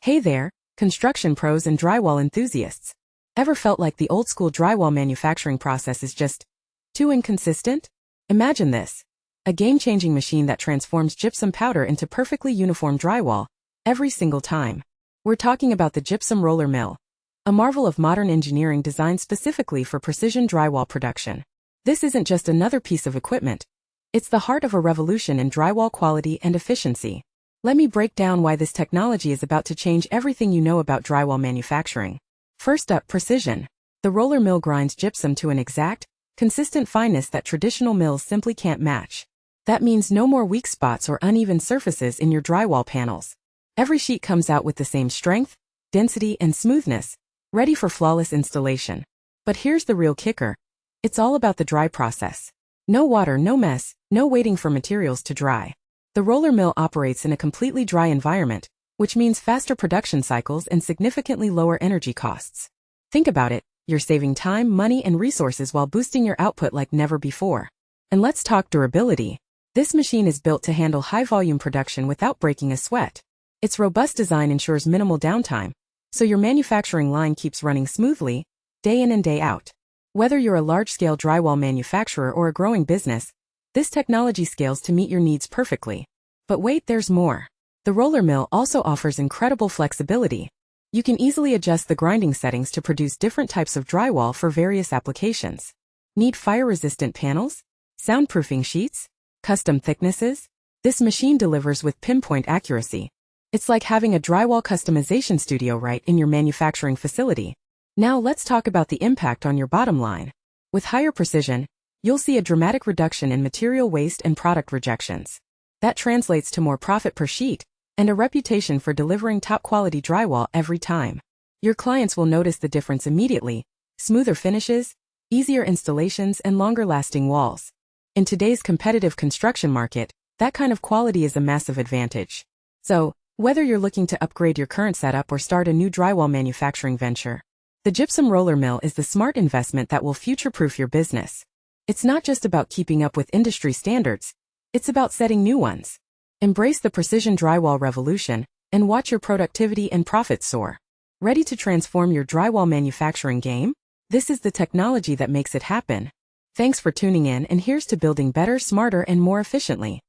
Hey there, construction pros and drywall enthusiasts. Ever felt like the old-school drywall manufacturing process is just too inconsistent? Imagine this. A game-changing machine that transforms gypsum powder into perfectly uniform drywall every single time. We're talking about the Gypsum Roller Mill, a marvel of modern engineering designed specifically for precision drywall production. This isn't just another piece of equipment. It's the heart of a revolution in drywall quality and efficiency. Let me break down why this technology is about to change everything you know about drywall manufacturing. First up, precision. The roller mill grinds gypsum to an exact, consistent fineness that traditional mills simply can't match. That means no more weak spots or uneven surfaces in your drywall panels. Every sheet comes out with the same strength, density, and smoothness, ready for flawless installation. But here's the real kicker. It's all about the dry process. No water, no mess, no waiting for materials to dry. The roller mill operates in a completely dry environment, which means faster production cycles and significantly lower energy costs. Think about it, you're saving time, money, and resources while boosting your output like never before. And let's talk durability. This machine is built to handle high-volume production without breaking a sweat. Its robust design ensures minimal downtime, so your manufacturing line keeps running smoothly, day in and day out. Whether you're a large-scale drywall manufacturer or a growing business, this technology scales to meet your needs perfectly. But wait, there's more. The roller mill also offers incredible flexibility. You can easily adjust the grinding settings to produce different types of drywall for various applications. Need fire-resistant panels? Soundproofing sheets? Custom thicknesses? This machine delivers with pinpoint accuracy. It's like having a drywall customization studio right in your manufacturing facility. Now let's talk about the impact on your bottom line. With higher precision, you'll see a dramatic reduction in material waste and product rejections. That translates to more profit per sheet and a reputation for delivering top-quality drywall every time. Your clients will notice the difference immediately: smoother finishes, easier installations, and longer-lasting walls. In today's competitive construction market, that kind of quality is a massive advantage. So, whether you're looking to upgrade your current setup or start a new drywall manufacturing venture, the Gypsum Roller Mill is the smart investment that will future-proof your business. It's not just about keeping up with industry standards, it's about setting new ones. Embrace the precision drywall revolution and watch your productivity and profits soar. Ready to transform your drywall manufacturing game? This is the technology that makes it happen. Thanks for tuning in, and here's to building better, smarter, and more efficiently.